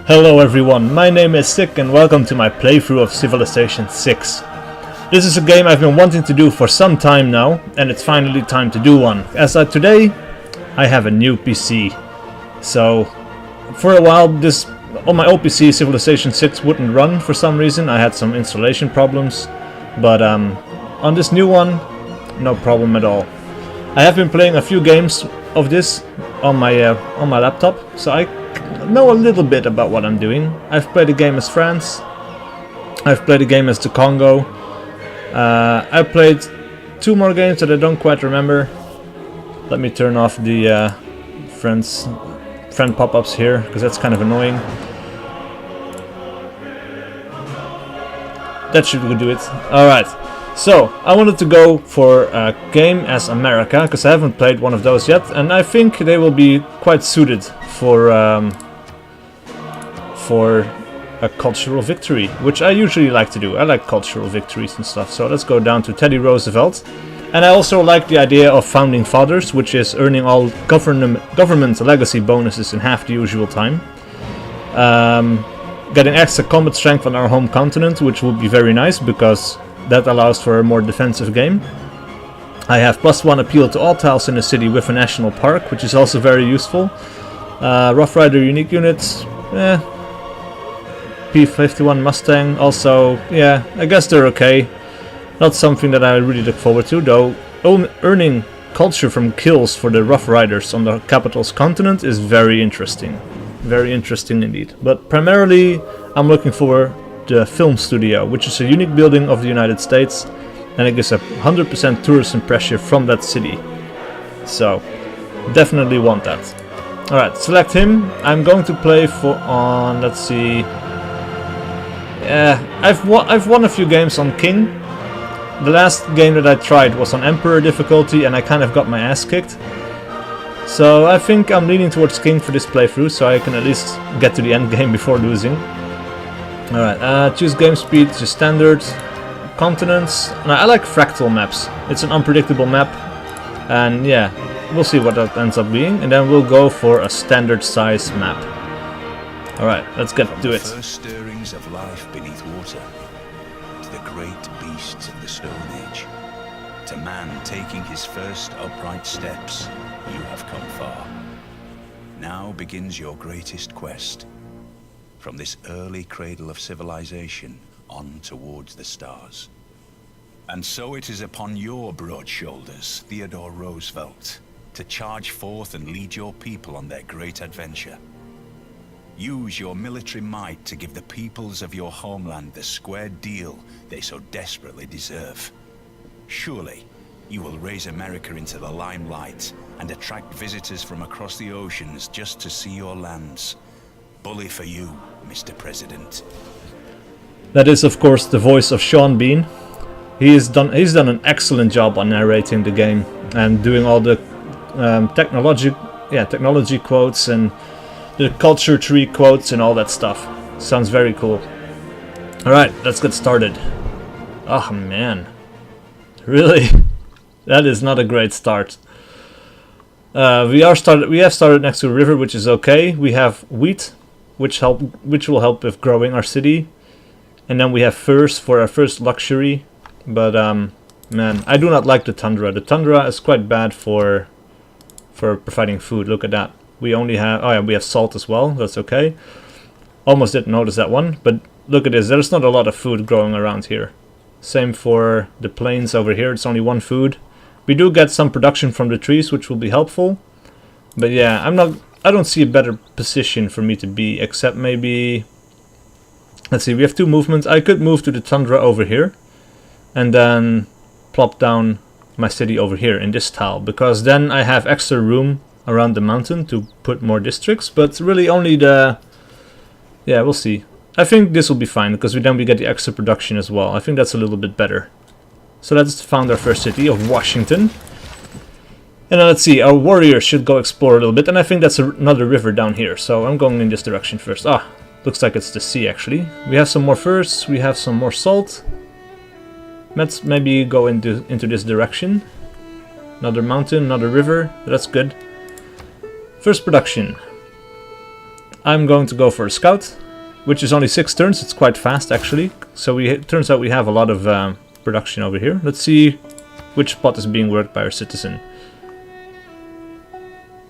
Hello everyone, my name is SiC and welcome to my playthrough of Civilization 6. This is a game I've been wanting to do for some time now, and it's finally time to do one. As of today, I have a new PC. So, for a while on my old PC Civilization 6 wouldn't run for some reason. I had some installation problems, but on this new one, no problem at all. I have been playing a few games of this on my laptop, so I know a little bit about what I'm doing. I've played a game as France. I've played a game as the Congo. I played two more games that I don't quite remember. Let me turn off the friend pop-ups here, because that's kind of annoying. That should do it. Alright, so I wanted to go for a game as America, because I haven't played one of those yet, and I think they will be quite suited for a cultural victory, which I usually like to do. I like cultural victories and stuff, so let's go down to Teddy Roosevelt. And I also like the idea of Founding Fathers, which is earning all government legacy bonuses in half the usual time. Getting extra combat strength on our home continent, which would be very nice, because that allows for a more defensive game. I have +1 appeal to all tiles in the city with a national park, which is also very useful. Rough Rider unique units, P-51 Mustang, also, yeah, I guess they're okay. Not something that I really look forward to, though. Earning culture from kills for the Rough Riders on the capital's continent is very interesting. Very interesting indeed. But primarily, I'm looking for the film studio, which is a unique building of the United States, and it gives a 100% tourism pressure from that city. So, definitely want that. Alright, select him. I'm going to play on, let's see. I've won a few games on King. The last game that I tried was on Emperor difficulty, and I kind of got my ass kicked. So I think I'm leaning towards King for this playthrough, so I can at least get to the end game before losing. Alright, choose game speed, just standard. Continents. Now, I like fractal maps. It's an unpredictable map, and yeah, we'll see what that ends up being, and then we'll go for a standard size map. Alright, let's get to it. From the first stirrings of life beneath water, to the great beasts of the Stone Age, to man taking his first upright steps, you have come far. Now begins your greatest quest. From this early cradle of civilization on towards the stars. And so it is upon your broad shoulders, Theodore Roosevelt, to charge forth and lead your people on their great adventure. Use your military might to give the peoples of your homeland the square deal they so desperately deserve. Surely, you will raise America into the limelight and attract visitors from across the oceans just to see your lands. Bully for you, Mr. President. That is, of course, the voice of Sean Bean. He's done an excellent job on narrating the game and doing all the technology quotes and the culture tree quotes and all that stuff. Sounds very cool. Alright, let's get started. Oh man. Really? That is not a great start. We have started next to a river, which is okay. We have wheat, which will help with growing our city. And then we have furs for our first luxury. But man, I do not like the tundra. The tundra is quite bad for providing food. Look at that. We only have, we have salt as well, that's okay. Almost didn't notice that one, but look at this, there's not a lot of food growing around here. Same for the plains over here, it's only one food. We do get some production from the trees, which will be helpful. But yeah, I don't see a better position for me to be, except maybe, let's see, we have two movements. I could move to the tundra over here, and then plop down my city over here in this tile, because then I have extra room around the mountain to put more districts, but really only the... Yeah, we'll see. I think this will be fine, because then we get the extra production as well. I think that's a little bit better. So let's found our first city of Washington. And then let's see, our warriors should go explore a little bit, and I think that's another river down here, so I'm going in this direction first. Ah, looks like it's the sea actually. We have some more furs, we have some more salt. Let's maybe go into this direction. Another mountain, another river, that's good. First production. I'm going to go for a scout, which is only 6 turns. It's quite fast actually. So it turns out we have a lot of production over here. Let's see which spot is being worked by our citizen.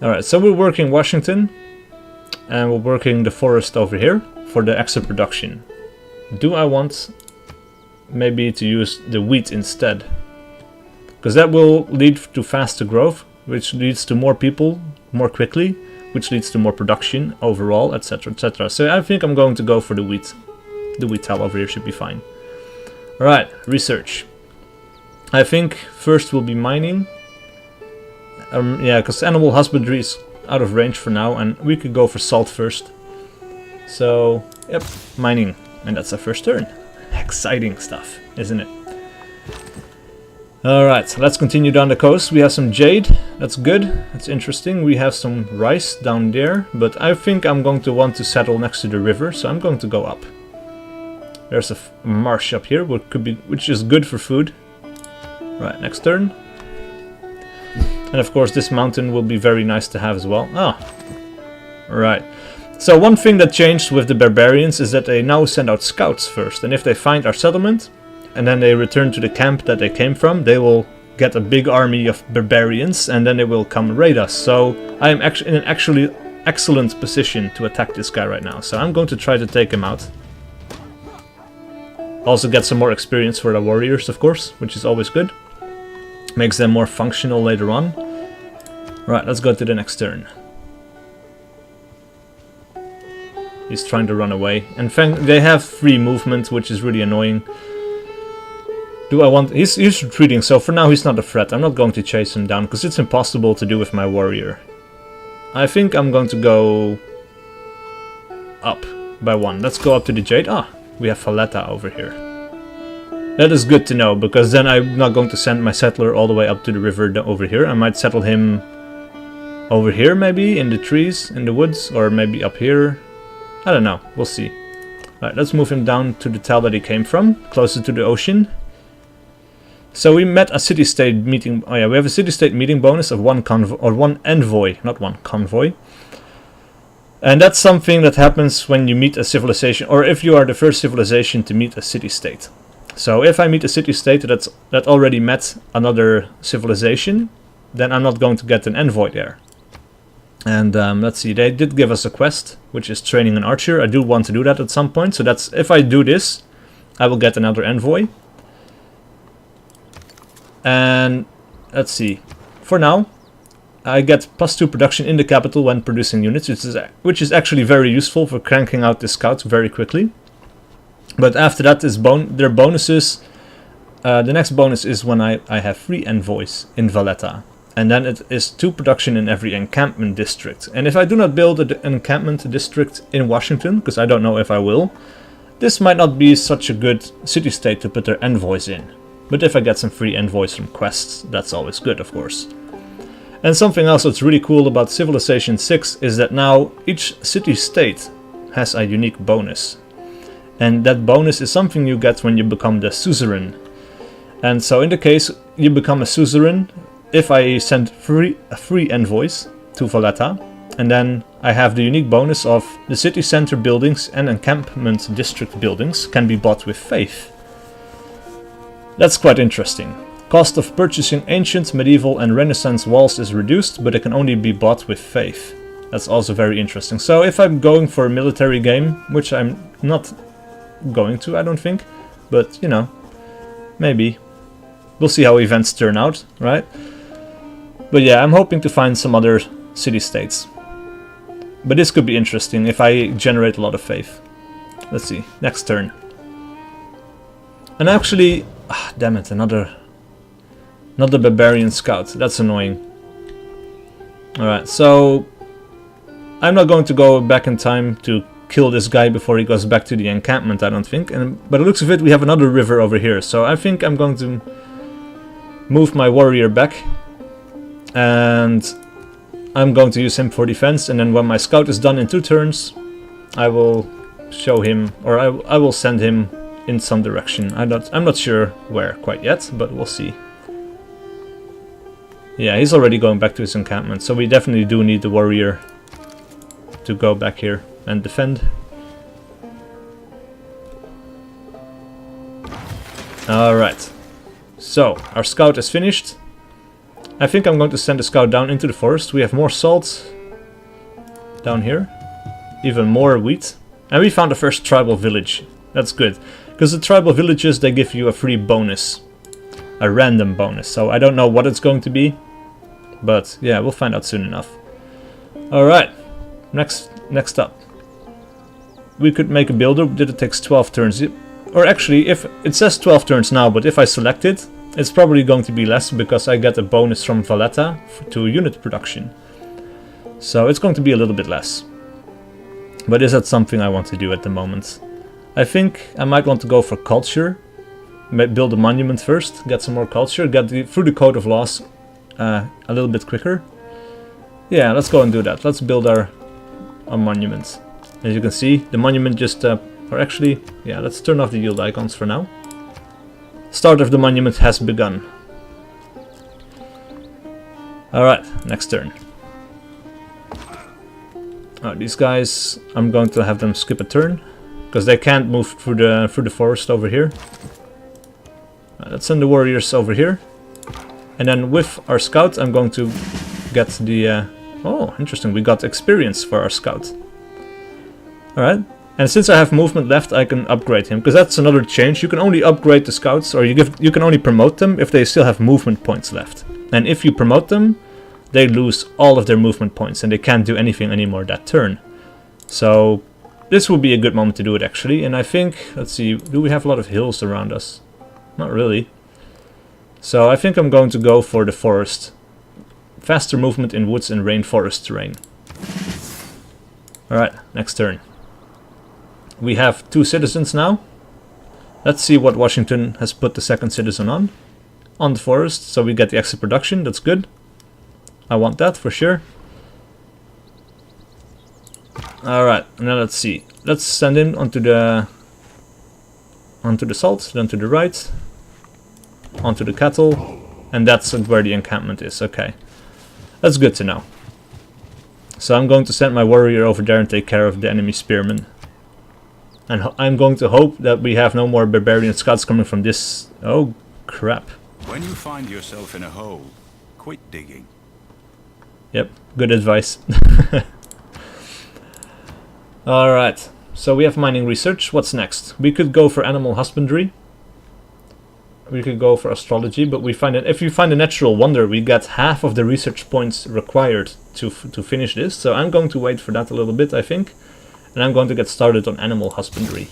Alright, so we're working Washington, and we're working the forest over here for the extra production. Do I want maybe to use the wheat instead? Because that will lead to faster growth, which leads to more people more quickly, which leads to more production overall, etc, etc. So I think I'm going to go for the wheat. The wheat tile over here should be fine. Alright, research. I think first will be mining. Yeah, because animal husbandry is out of range for now, and we could go for salt first. So, yep, mining. And that's our first turn. Exciting stuff, isn't it? Alright, so let's continue down the coast. We have some jade. That's good. That's interesting. We have some rice down there, but I think I'm going to want to settle next to the river, so I'm going to go up. There's a marsh up here, which is good for food. Right, next turn. And of course this mountain will be very nice to have as well. Ah, right. So one thing that changed with the barbarians is that they now send out scouts first. And if they find our settlement, and then they return to the camp that they came from, they will get a big army of barbarians, and then they will come raid us. So I am actually in an excellent position to attack this guy right now. So I'm going to try to take him out. Also get some more experience for the warriors, of course, which is always good. Makes them more functional later on. Right, let's go to the next turn. He's trying to run away. And they have free movement, which is really annoying. Do I want... He's retreating, so for now he's not a threat. I'm not going to chase him down, because it's impossible to do with my warrior. I think I'm going to go up by 1. Let's go up to the jade. Ah, we have Valletta over here. That is good to know, because then I'm not going to send my settler all the way up to the river over here. I might settle him over here, maybe, in the trees, in the woods, or maybe up here. I don't know, we'll see. Alright, let's move him down to the tile that he came from, closer to the ocean. So we met a city-state meeting. Oh yeah, we have a city-state meeting bonus of one envoy, not one convoy. And that's something that happens when you meet a civilization, or if you are the first civilization to meet a city-state. So if I meet a city-state that already met another civilization, then I'm not going to get an envoy there. And let's see, they did give us a quest, which is training an archer. I do want to do that at some point, so that's if I do this, I will get another envoy. And let's see, for now, I get +2 production in the capital when producing units, which is actually very useful for cranking out the scouts very quickly. But after that is their bonuses. The next bonus is when I have 3 envoys in Valletta. And then it is 2 production in every encampment district. And if I do not build an encampment district in Washington, because I don't know if I will, this might not be such a good city-state to put their envoys in. But if I get some free envoys from quests, that's always good, of course. And something else that's really cool about Civilization 6 is that now each city-state has a unique bonus. And that bonus is something you get when you become the suzerain. And so in the case you become a suzerain, if I send 3 envoys to Valletta, and then I have the unique bonus of the city center buildings and encampment district buildings can be bought with faith. That's quite interesting. Cost of purchasing ancient, medieval and Renaissance walls is reduced, but it can only be bought with faith. That's also very interesting. So if I'm going for a military game, which I'm not going to, I don't think, but you know, maybe. We'll see how events turn out, right? But yeah, I'm hoping to find some other city-states. But this could be interesting if I generate a lot of faith. Let's see, next turn. And actually, damn it, another barbarian scout. That's annoying. Alright, so I'm not going to go back in time to kill this guy before he goes back to the encampment, I don't think. But it looks of it, we have another river over here. So I think I'm going to move my warrior back. And I'm going to use him for defense. And then when my scout is done in 2 turns, I will show him, or I will send him in some direction. I'm not sure where quite yet, but we'll see. Yeah, he's already going back to his encampment, so we definitely do need the warrior to go back here. and defend. Alright. So, our scout is finished. I think I'm going to send a scout down into the forest. We have more salt down here. Even more wheat. And we found the first tribal village. That's good. Because the tribal villages, they give you a free bonus. A random bonus. So I don't know what it's going to be. But yeah, we'll find out soon enough. Alright. Next up. We could make a builder that it takes 12 turns. Or actually, if it says 12 turns now, but if I select it, it's probably going to be less because I get a bonus from Valletta to unit production. So it's going to be a little bit less. But is that something I want to do at the moment? I think I might want to go for culture. Build a monument first, get some more culture, get through the code of laws a little bit quicker. Yeah, let's go and do that. Let's build our monument. As you can see, the monument just... or actually, yeah, let's turn off the yield icons for now. Start of the monument has begun. Alright, next turn. These guys, I'm going to have them skip a turn. Because they can't move through the forest over here. Let's send the warriors over here. And then with our scout, I'm going to get the... oh, interesting, we got experience for our scout. Alright. And since I have movement left, I can upgrade him, because that's another change. You can only upgrade the scouts, or you can only promote them if they still have movement points left. And if you promote them, they lose all of their movement points, and they can't do anything anymore that turn. So this will be a good moment to do it, actually. And I think, let's see, do we have a lot of hills around us? Not really. So I think I'm going to go for the forest. Faster movement in woods and rainforest terrain. Alright, next turn. We have 2 citizens now. Let's see what Washington has put the second citizen on. On the forest, so we get the extra production, that's good. I want that for sure. Alright, now let's see. Let's send him onto the salt, then to the right. Onto the cattle. And that's where the encampment is, okay. That's good to know. So I'm going to send my warrior over there and take care of the enemy spearmen. And I'm going to hope that we have no more barbarian scouts coming from this... oh, crap. When you find yourself in a hole, quit digging. Yep, good advice. Alright, so we have mining research. What's next? We could go for animal husbandry. We could go for astrology, but we find that if you find a natural wonder, we get half of the research points required to finish this. So I'm going to wait for that a little bit, I think. And I'm going to get started on animal husbandry.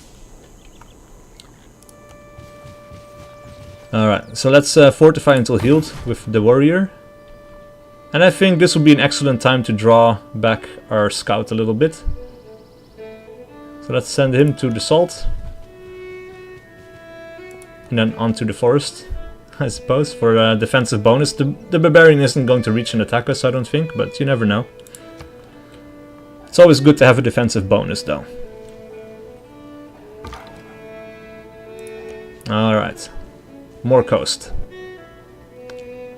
Alright, so let's fortify until healed with the warrior. And I think this will be an excellent time to draw back our scout a little bit. So let's send him to the salt. And then onto the forest, I suppose, for a defensive bonus. The barbarian isn't going to reach and attack us, I don't think, but you never know. It's always good to have a defensive bonus, though. Alright. More coast.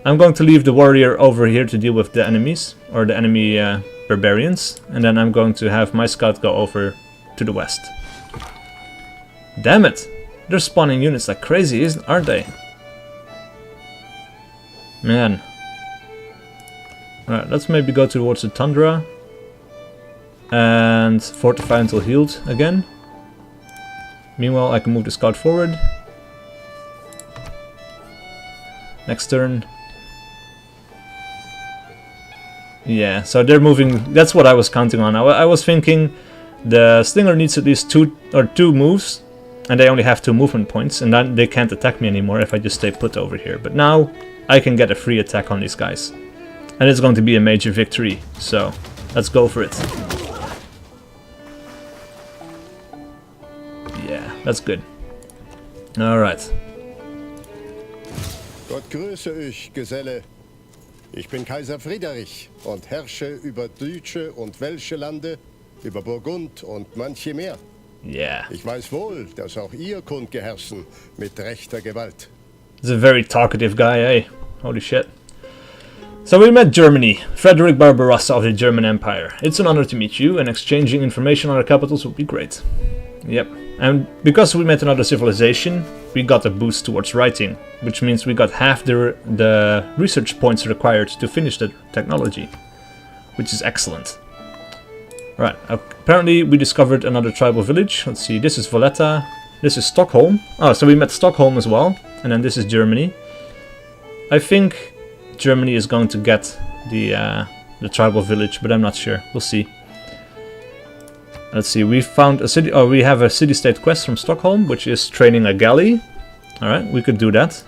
I'm going to leave the warrior over here to deal with the enemies, or the enemy barbarians. And then I'm going to have my scout go over to the west. Damn it! They're spawning units like crazy, aren't they? Man. Alright, let's maybe go towards the tundra. And fortify until healed again. Meanwhile, I can move the scout forward. Next turn. Yeah, so they're moving. That's what I was counting on. I was thinking the Stinger needs at least two moves. And they only have 2 movement points. And then they can't attack me anymore if I just stay put over here. But now I can get a free attack on these guys. And it's going to be a major victory. So let's go for it. Yeah, that's good. Alright. Gott grüße euch, Geselle. Ich bin Kaiser Friedrich und herrsche über deutsche und welsche Lande, über Burgund und manche mehr. Yeah. Ich weiß wohl, dass auch ihr könnt geherrschen mit rechter Gewalt. He's a very talkative guy, eh? Holy shit. So we met Germany, Frederick Barbarossa of the German Empire. It's an honor to meet you, and exchanging information on our capitals would be great. Yep, and because we met another civilization, we got a boost towards writing, which means we got half the research points required to finish the technology, which is excellent. Right, apparently we discovered another tribal village. Let's see, this is Valletta, this is Stockholm. Oh, so we met Stockholm as well, and then this is Germany. I think Germany is going to get the tribal village, but I'm not sure. We'll see. Let's see. We found a city. Oh, we have a city-state quest from Stockholm, which is training a galley. All right, we could do that.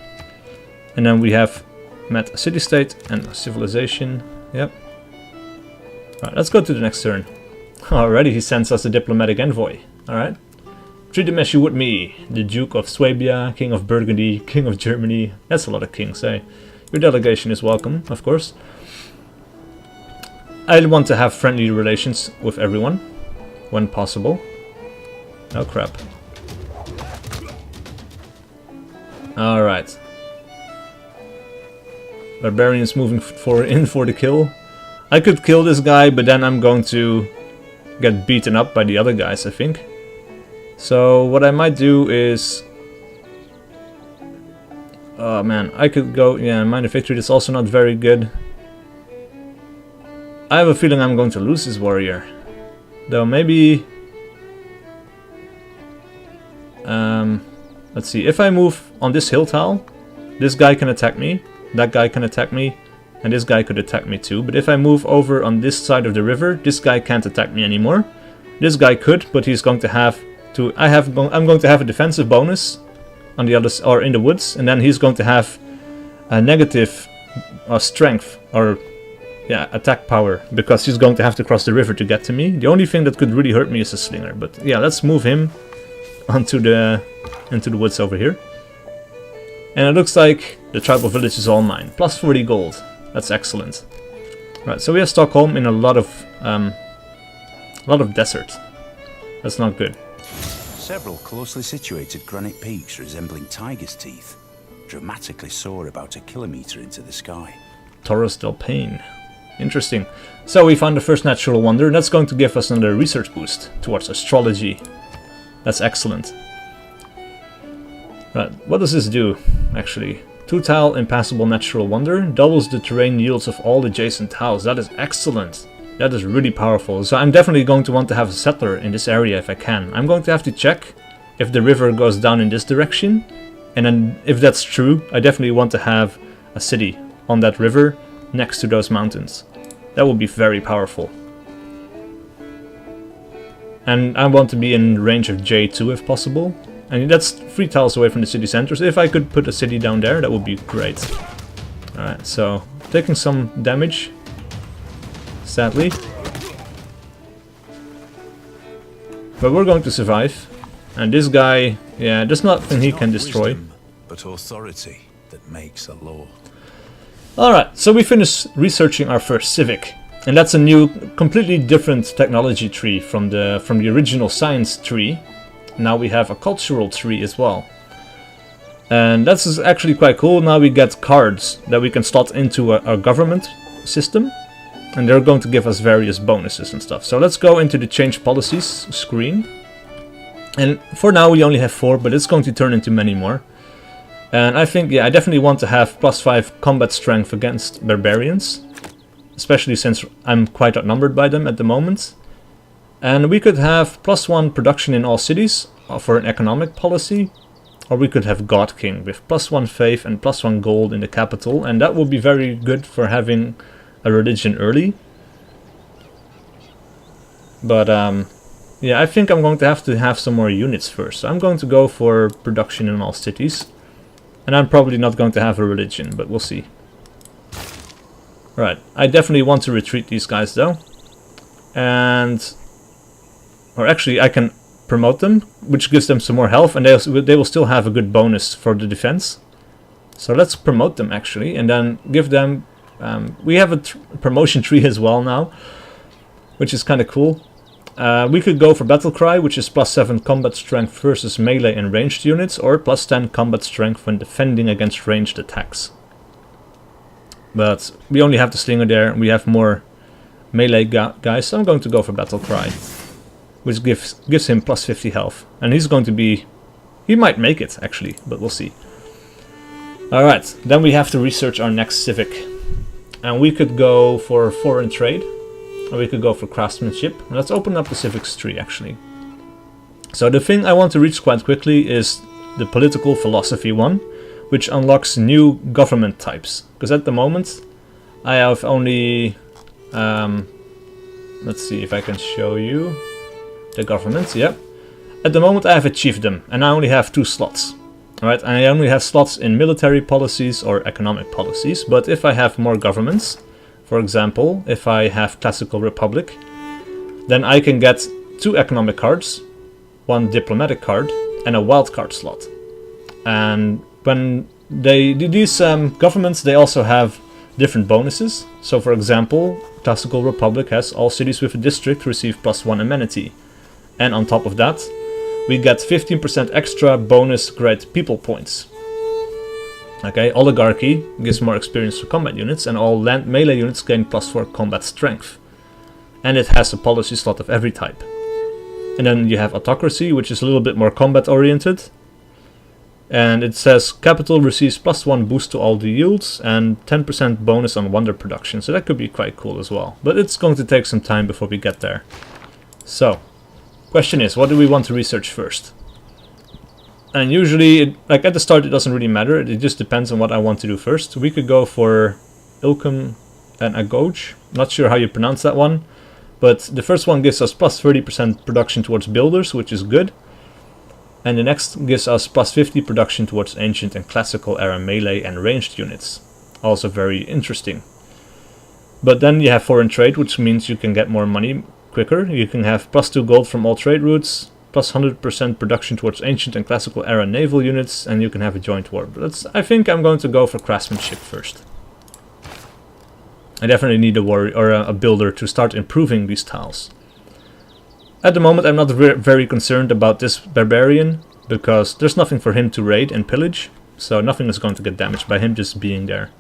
And then we have met a city-state and a civilization. Yep. All right, let's go to the next turn. Already, he sends us a diplomatic envoy. All right. Treat him as you would me, the Duke of Swabia, King of Burgundy, King of Germany. That's a lot of kings, eh? Your delegation is welcome, of course. I want to have friendly relations with everyone, when possible. Oh crap. Alright. Barbarians moving in for the kill. I could kill this guy, but then I'm going to get beaten up by the other guys, I think. So what I might do is... Oh man, I could go, yeah, minor victory, that's also not very good. I have a feeling I'm going to lose this warrior. Though maybe... let's see, if I move on this hill tile, this guy can attack me, that guy can attack me, and this guy could attack me too. But if I move over on this side of the river, this guy can't attack me anymore. This guy could, but he's going to have to... I'm going to have a defensive bonus on the other, or in the woods, and then he's going to have a negative strength, or yeah, attack power, because he's going to have to cross the river to get to me. The only thing that could really hurt me is a slinger, but yeah, let's move him into the woods over here. And it looks like the tribal village is all mine. Plus 40 gold. That's excellent. Right, so we have Stockholm in a lot of desert. That's not good. Several closely situated granite peaks resembling tiger's teeth dramatically soar about a kilometer into the sky. Torres del Paine. Interesting. So we found the first natural wonder, and that's going to give us another research boost towards astrology. That's excellent. Right, what does this do, actually? 2-tile impassable natural wonder, doubles the terrain yields of all adjacent tiles. That is excellent. That is really powerful. So I'm definitely going to want to have a settler in this area if I can. I'm going to have to check if the river goes down in this direction. And then if that's true, I definitely want to have a city on that river next to those mountains. That would be very powerful. And I want to be in range of J2 if possible. And that's 3 tiles away from the city center. So if I could put a city down there, that would be great. Alright, so taking some damage. Sadly. But we're going to survive. And this guy, yeah, there's nothing he can destroy. Wisdom, but authority that makes a law. Alright, so we finished researching our first civic. And that's a new, completely different technology tree from the original science tree. Now we have a cultural tree as well. And that's actually quite cool. Now we get cards that we can slot into a government system. And they're going to give us various bonuses and stuff. So let's go into the change policies screen. And for now we only have 4, but it's going to turn into many more. And I think, yeah, I definitely want to have +5 combat strength against barbarians. Especially since I'm quite outnumbered by them at the moment. And we could have +1 production in all cities for an economic policy. Or we could have God King with +1 faith and +1 gold in the capital. And that would be very good for having a religion early. But yeah, I think I'm going to have some more units first. So I'm going to go for production in all cities. And I'm probably not going to have a religion, but we'll see. Right, I definitely want to retreat these guys though. And... or actually I can promote them, which gives them some more health, and they will still have a good bonus for the defense. So let's promote them actually, and then give them... we have a promotion tree as well now, which is kind of cool. We could go for Battle Cry, which is +7 combat strength versus melee and ranged units, or +10 combat strength when defending against ranged attacks. But we only have the Slinger there, and we have more melee guys, so I'm going to go for Battle Cry, which gives him plus 50 health. And he's going to be... he might make it, actually, but we'll see. Alright, then we have to research our next civic. And we could go for foreign trade, or we could go for craftsmanship. Let's open up the civics tree, actually. So the thing I want to reach quite quickly is the political philosophy one, which unlocks new government types. Because at the moment, I have only... let's see if I can show you the government. Yep. At the moment I have a chiefdom, and I only have 2 slots. Alright, and I only have slots in military policies or economic policies, but if I have more governments, for example, if I have Classical Republic, then I can get 2 economic cards, 1 diplomatic card, and a wild card slot. And when these governments, they also have different bonuses. So for example, Classical Republic has all cities with a district receive +1 amenity. And on top of that, we get 15% extra bonus grade people points. Okay, Oligarchy gives more experience to combat units, and all land melee units gain +4 combat strength. And it has a policy slot of every type. And then you have Autocracy, which is a little bit more combat oriented. And it says capital receives +1 boost to all the yields and 10% bonus on wonder production. So that could be quite cool as well. But it's going to take some time before we get there. So, question is, what do we want to research first? And usually, like at the start, it doesn't really matter. It just depends on what I want to do first. We could go for Ilkum and Agoj. Not sure how you pronounce that one. But the first one gives us +30% production towards builders, which is good. And the next gives us +50 production towards ancient and classical era melee and ranged units. Also very interesting. But then you have foreign trade, which means you can get more money quicker. You can have +2 gold from all trade routes, +100% production towards ancient and classical era naval units, and you can have a joint war. But I think I'm going to go for craftsmanship first. I definitely need a warrior or a builder to start improving these tiles. At the moment I'm not very concerned about this barbarian, because there's nothing for him to raid and pillage, so nothing is going to get damaged by him just being there.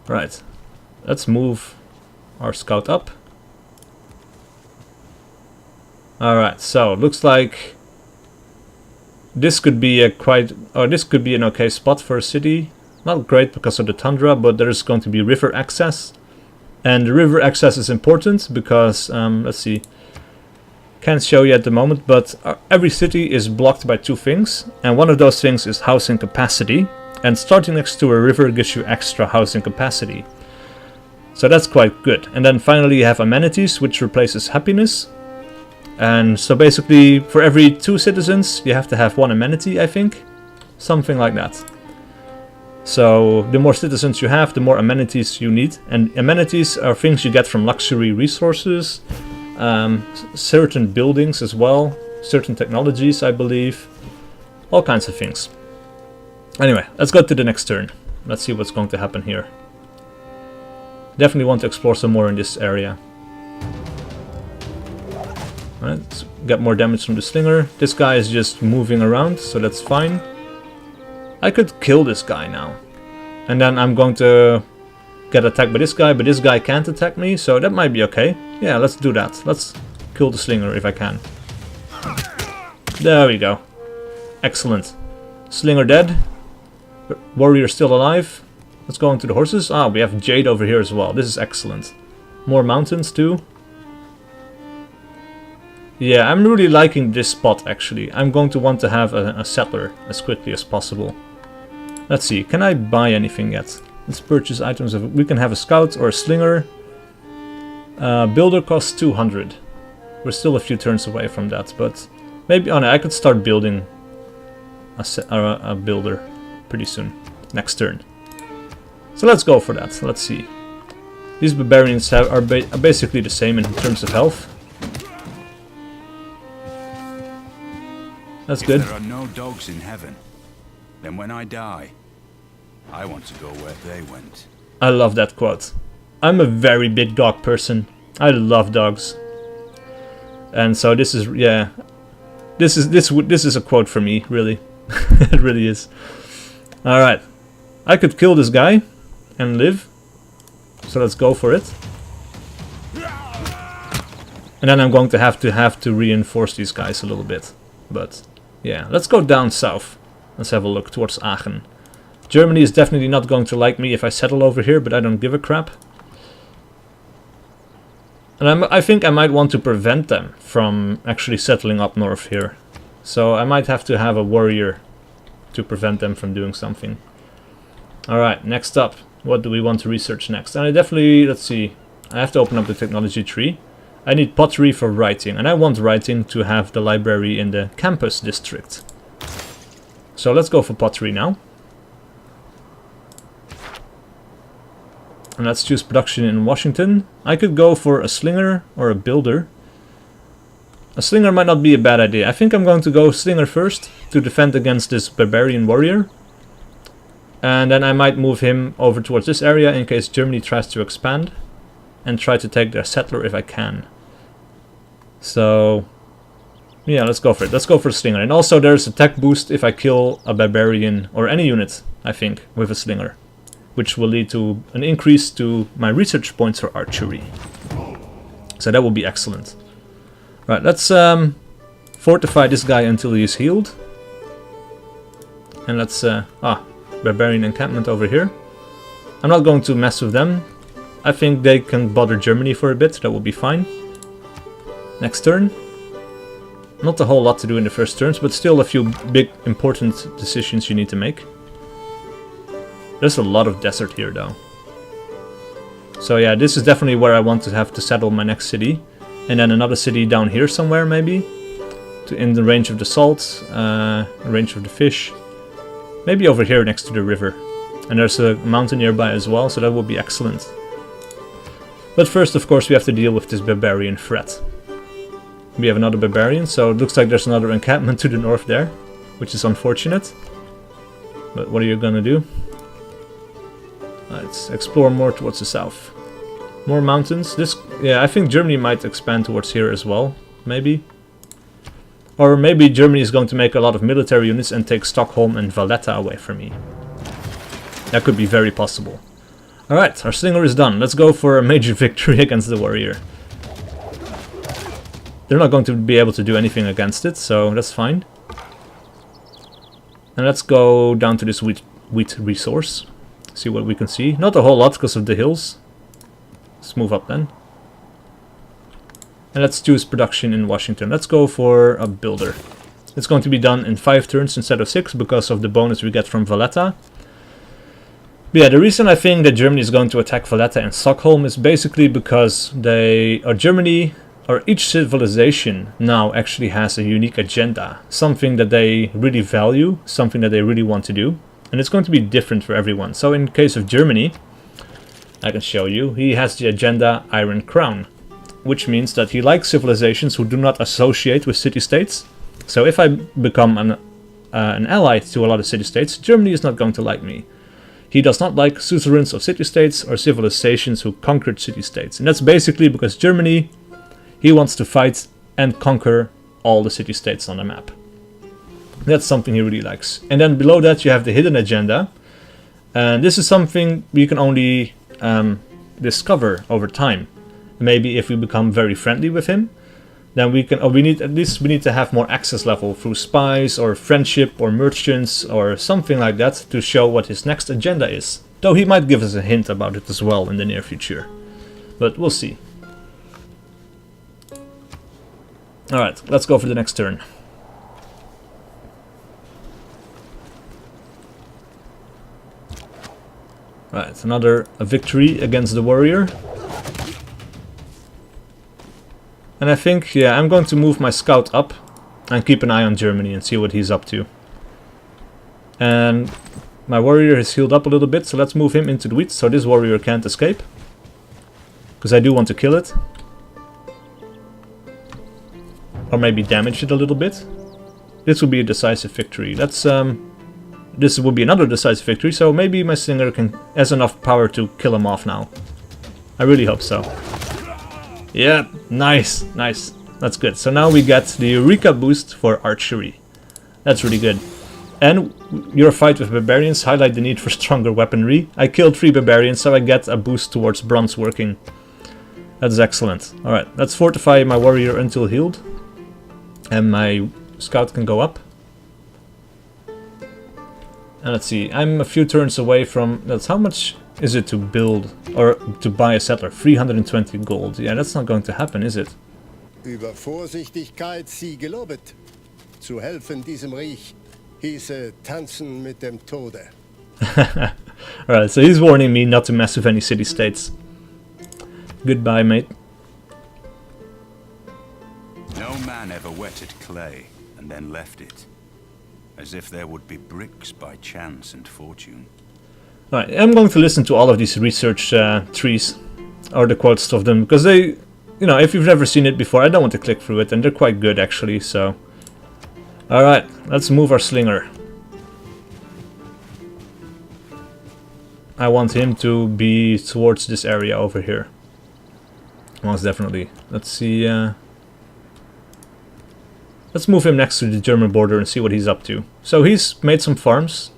Right, let's move our scout up. Alright, so looks like this could be this could be an okay spot for a city. Not great because of the tundra, but there is going to be river access. And the river access is important because, let's see, can't show you at the moment, but every city is blocked by 2 things. And one of those things is housing capacity. And starting next to a river gives you extra housing capacity. So that's quite good. And then finally you have amenities, which replaces happiness. And so basically for every 2 citizens you have to have 1 amenity, I think. Something like that. So the more citizens you have, the more amenities you need. And amenities are things you get from luxury resources, certain buildings as well, certain technologies I believe, all kinds of things. Anyway, let's go to the next turn. Let's see what's going to happen here. Definitely want to explore some more in this area. Alright, let's get more damage from the slinger. This guy is just moving around, so that's fine. I could kill this guy now. And then I'm going to get attacked by this guy, but this guy can't attack me, so that might be okay. Yeah, let's do that. Let's kill the slinger if I can. There we go. Excellent. Slinger dead. Warrior still alive. Let's go into the horses. Ah, we have Jade over here as well. This is excellent. More mountains too. Yeah, I'm really liking this spot actually. I'm going to want to have a settler as quickly as possible. Let's see, can I buy anything yet? Let's purchase items. We can have a scout or a slinger. Builder costs 200. We're still a few turns away from that, but maybe I could start building a builder pretty soon. Next turn. So let's go for that. Let's see. These barbarians are basically the same in terms of health. That's good. If there are no dogs in heaven, then when I die, I want to go where they went. I love that quote. I'm a very big dog person. I love dogs. And so this is, yeah, this is a quote for me, really. It really is. All right, I could kill this guy and live, So let's go for it. And then I'm going to have to reinforce these guys a little bit. But yeah, let's go down south. Let's have a look towards Aachen. Germany is definitely not going to like me if I settle over here, but I don't give a crap. And I think I might want to prevent them from actually settling up north here. So I might have to have a warrior to prevent them from doing something. Alright, next up. What do we want to research next? And I definitely, let's see, I have to open up the technology tree. I need pottery for writing, and I want writing to have the library in the campus district. So let's go for pottery now. And let's choose production in Washington. I could go for a slinger or a builder. A slinger might not be a bad idea. I think I'm going to go slinger first to defend against this barbarian warrior. And then I might move him over towards this area in case Germany tries to expand. And try to take their settler if I can. So yeah, let's go for it. Let's go for a slinger. And also there's a tech boost if I kill a barbarian or any unit, I think, with a slinger. Which will lead to an increase to my research points for archery. So that will be excellent. Right, let's fortify this guy until he is healed. And let's... barbarian encampment over here. I'm not going to mess with them. I think they can bother Germany for a bit. That will be fine. Next turn. Not a whole lot to do in the first turns, but still a few big important decisions you need to make. There's a lot of desert here though. So yeah, this is definitely where I want to have to settle my next city. And then another city down here somewhere maybe. In the range of the salt, range of the fish. Maybe over here next to the river. And there's a mountain nearby as well, so that will be excellent. But first, of course, we have to deal with this barbarian threat. We have another barbarian, so it looks like there's another encampment to the north there. Which is unfortunate. But what are you gonna do? Let's explore more towards the south. More mountains. Yeah, I think Germany might expand towards here as well. Maybe. Or maybe Germany is going to make a lot of military units and take Stockholm and Valletta away from me. That could be very possible. Alright, our slinger is done. Let's go for a major victory against the warrior. They're not going to be able to do anything against it, so that's fine. And let's go down to this wheat resource. See what we can see. Not a whole lot because of the hills. Let's move up then. And let's choose production in Washington. Let's go for a builder. It's going to be done in 5 turns instead of 6 because of the bonus we get from Valletta. But yeah, the reason I think that Germany is going to attack Valletta and Stockholm is basically because Germany, or each civilization now actually has a unique agenda. Something that they really value, something that they really want to do. And it's going to be different for everyone. So in case of Germany, I can show you, he has the agenda Iron Crown. Which means that he likes civilizations who do not associate with city-states. So if I become an ally to a lot of city-states, Germany is not going to like me. He does not like suzerains of city-states or civilizations who conquered city-states. And that's basically because Germany, he wants to fight and conquer all the city-states on the map. That's something he really likes. And then below that you have the hidden agenda. And this is something we can only discover over time. Maybe if we become very friendly with him, then we can, or we need to have more access level through spies or friendship or merchants or something like that to show what his next agenda is. Though he might give us a hint about it as well in the near future. But we'll see. Alright, let's go for the next turn. Right, another victory against the warrior. And I think, yeah, I'm going to move my scout up and keep an eye on Germany and see what he's up to. And my warrior has healed up a little bit, so let's move him into the wheat so this warrior can't escape. Because I do want to kill it. Or maybe damage it a little bit. This will be a decisive victory. This will be another decisive victory, so maybe my slinger has enough power to kill him off now. I really hope so. Yeah, nice, nice. That's good. So now we get the Eureka boost for archery. That's really good. And your fight with barbarians highlight the need for stronger weaponry. I killed 3 barbarians, so I get a boost towards bronze working. That's excellent. Alright, let's fortify my warrior until healed. And my scout can go up. And let's see, I'm a few turns away from... That's how much is it to build or to buy a settler? 320 gold. Yeah, that's not going to happen, is it? Über Vorsichtigkeit sie gelobet. Zu helfen diesem Reich hieße tanzen mit dem Tode. Alright, so he's warning me not to mess with any city-states. Goodbye, mate. No man ever wetted clay and then left it, as if there would be bricks by chance and fortune. Alright, I'm going to listen to all of these research trees, or the quotes of them, because they, you know, if you've never seen it before, I don't want to click through it, and they're quite good actually, so... Alright, let's move our slinger. I want him to be towards this area over here. Most definitely. Let's see, let's move him next to the German border and see what he's up to. So he's made some farms.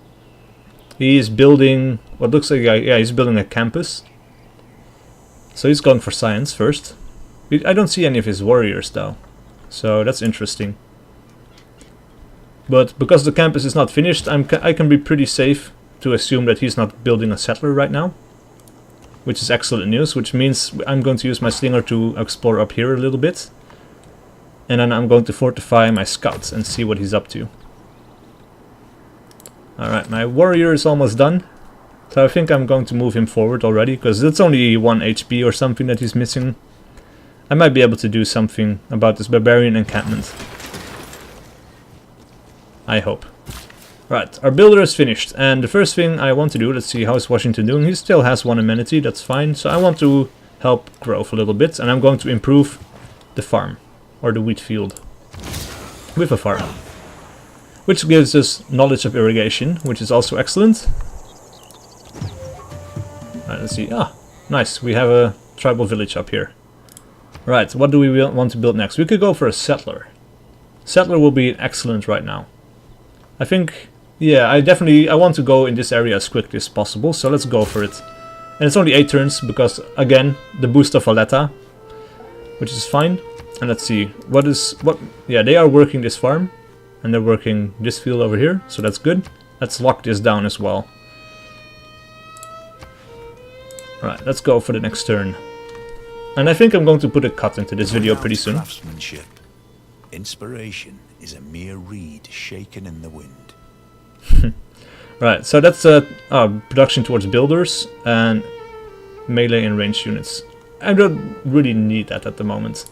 He's building what looks like, yeah, he's building a campus. So he's going for science first. I don't see any of his warriors though, so that's interesting. But because the campus is not finished, I can be pretty safe to assume that he's not building a settler right now. Which is excellent news, which means I'm going to use my slinger to explore up here a little bit. And then I'm going to fortify my scouts and see what he's up to. Alright, my warrior is almost done. So I think I'm going to move him forward already, because it's only 1 HP or something that he's missing. I might be able to do something about this barbarian encampment. I hope. Right, our builder is finished, and the first thing I want to do, let's see, how is Washington doing? He still has 1 amenity, that's fine. So I want to help growth a little bit, and I'm going to improve the farm, or the wheat field, with a farm. Which gives us knowledge of irrigation, which is also excellent. Right, let's see, nice, we have a tribal village up here. Right, what do we want to build next? We could go for a settler. Settler will be excellent right now. I think... Yeah, I want to go in this area as quickly as possible, so let's go for it. And it's only 8 turns, because, again, the boost of Valletta, which is fine. And let's see, yeah, they are working this farm, and they're working this field over here, so that's good. Let's lock this down as well. Alright, let's go for the next turn. And I think I'm going to put a cut into this video pretty soon. Craftsmanship. Inspiration is a mere reed shaken in the wind. Right, so that's production towards builders and melee and ranged units. I don't really need that at the moment.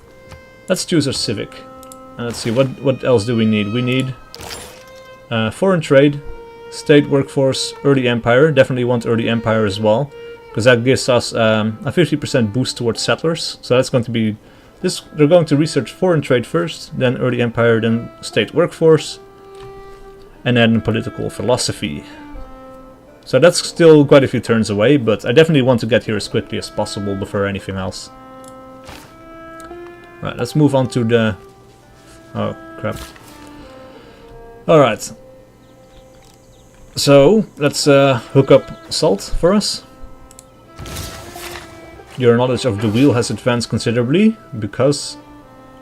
Let's choose our civic. And let's see, what else do we need? We need foreign trade, state workforce, early empire. Definitely want early empire as well, because that gives us a 50% boost towards settlers. So that's going to be this. They're going to research foreign trade first, then early empire, then state workforce, and then political philosophy. So that's still quite a few turns away, but I definitely want to get here as quickly as possible before anything else. Right, let's move on to the... Oh, crap. Alright. So, let's hook up salt for us. Your knowledge of the wheel has advanced considerably, because...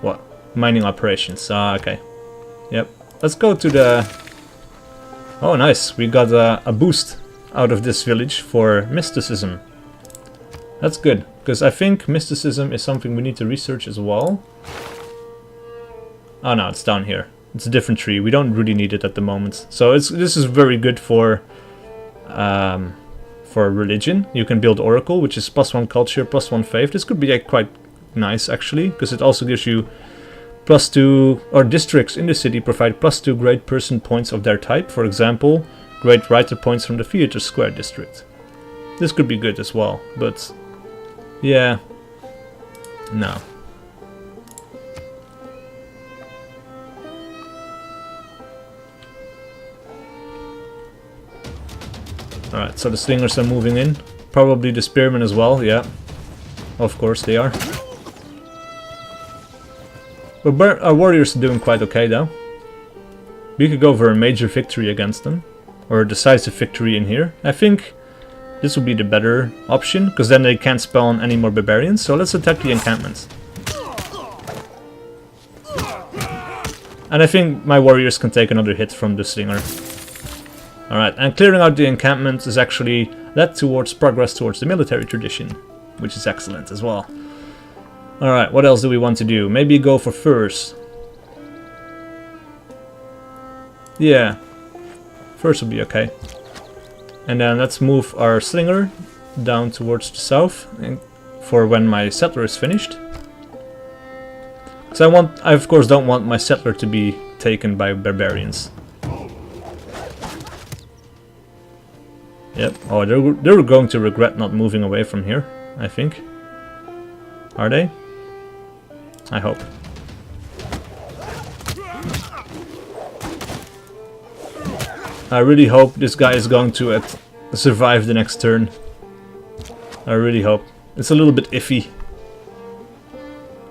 What? Mining operations. Okay. Yep. Let's go to the... Oh, nice. We got a boost out of this village for mysticism. That's good, because I think mysticism is something we need to research as well. Oh no, it's down here. It's a different tree. We don't really need it at the moment. So this is very good for religion. You can build oracle, which is +1 culture, +1 faith. This could be quite nice actually, because it also gives you +2, or districts in the city provide +2 great person points of their type. For example, great writer points from the Theatre Square district. This could be good as well, but yeah, no. Alright, so the slingers are moving in. Probably the spearmen as well, yeah. Of course they are. But our warriors are doing quite okay though. We could go for a major victory against them, or a decisive victory in here. I think this would be the better option, because then they can't spawn any more barbarians. So let's attack the encampments. And I think my warriors can take another hit from the slinger. Alright, and clearing out the encampment is actually led towards progress towards the military tradition, which is excellent as well. Alright, what else do we want to do? Maybe go for furs. Yeah, furs will be okay. And then let's move our slinger down towards the south for when my settler is finished. Because I of course don't want my settler to be taken by barbarians. Yep. Oh, they're going to regret not moving away from here, I think. Are they? I hope. I really hope this guy is going to survive the next turn. I really hope. It's a little bit iffy.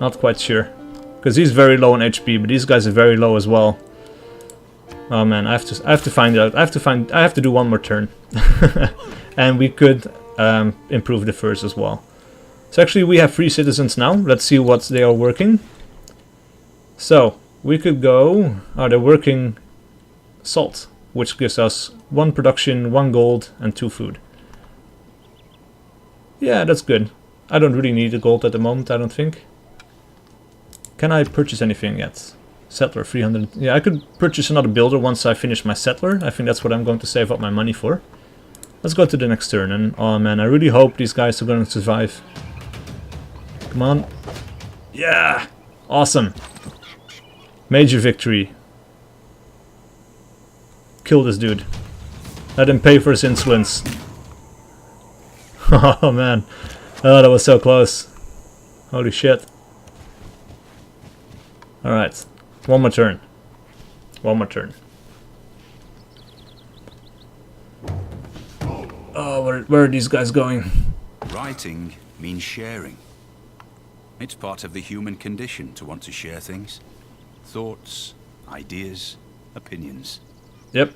Not quite sure. Because he's very low on HP, but these guys are very low as well. Oh man, I have to find out. I have to do one more turn. And we could improve the furs as well. So actually we have 3 citizens now. Let's see what they are working. So we could go... Oh, they're working salt, which gives us 1 production, 1 gold, and 2 food. Yeah, that's good. I don't really need the gold at the moment, I don't think. Can I purchase anything yet? Settler, 300... Yeah, I could purchase another builder once I finish my settler. I think that's what I'm going to save up my money for. Let's go to the next turn, and oh man, I really hope these guys are going to survive. Come on. Yeah! Awesome! Major victory. Kill this dude. Let him pay for his insolence. Oh man. Oh, that was so close. Holy shit. Alright. One more turn. One more turn. Oh, where are these guys going? Writing means sharing. It's part of the human condition to want to share things. Thoughts, ideas, opinions. Yep.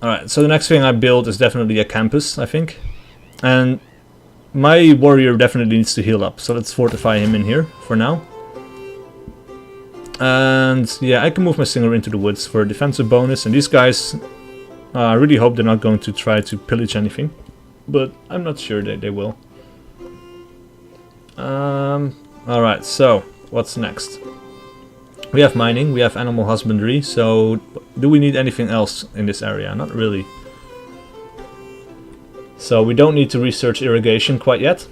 Alright, so the next thing I build is definitely a campus, I think. And my warrior definitely needs to heal up, so let's fortify him in here for now. And yeah, I can move my slinger into the woods for a defensive bonus. And these guys, I really hope they're not going to try to pillage anything. But I'm not sure that they will. Alright, so what's next? We have mining, we have animal husbandry, so do we need anything else in this area? Not really. So we don't need to research irrigation quite yet.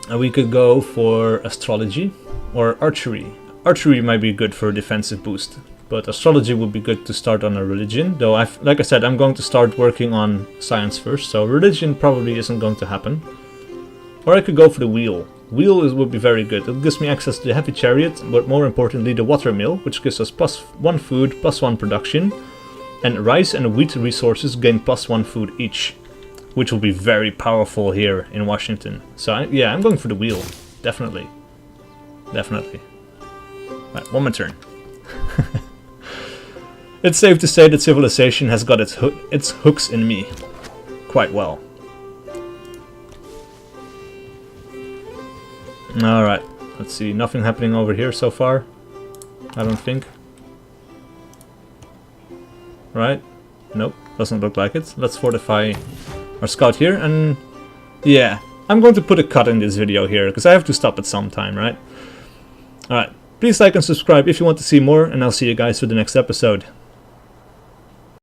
And we could go for astrology or archery. Archery might be good for a defensive boost, but astrology would be good to start on a religion, though like I said, I'm going to start working on science first, so religion probably isn't going to happen. Or I could go for the wheel. Wheel would be very good. It gives me access to the heavy chariot, but more importantly the water mill, which gives us +1 food, +1 production, and rice and wheat resources gain +1 food each, which will be very powerful here in Washington. So yeah, I'm going for the wheel, definitely. Definitely. Right, one more turn. It's safe to say that civilization has got its hooks in me quite well. Alright, let's see, nothing happening over here so far, I don't think. Right? Nope, doesn't look like it. Let's fortify our scout here, and yeah, I'm going to put a cut in this video here, because I have to stop at some time, right? Alright, please like and subscribe if you want to see more, and I'll see you guys for the next episode.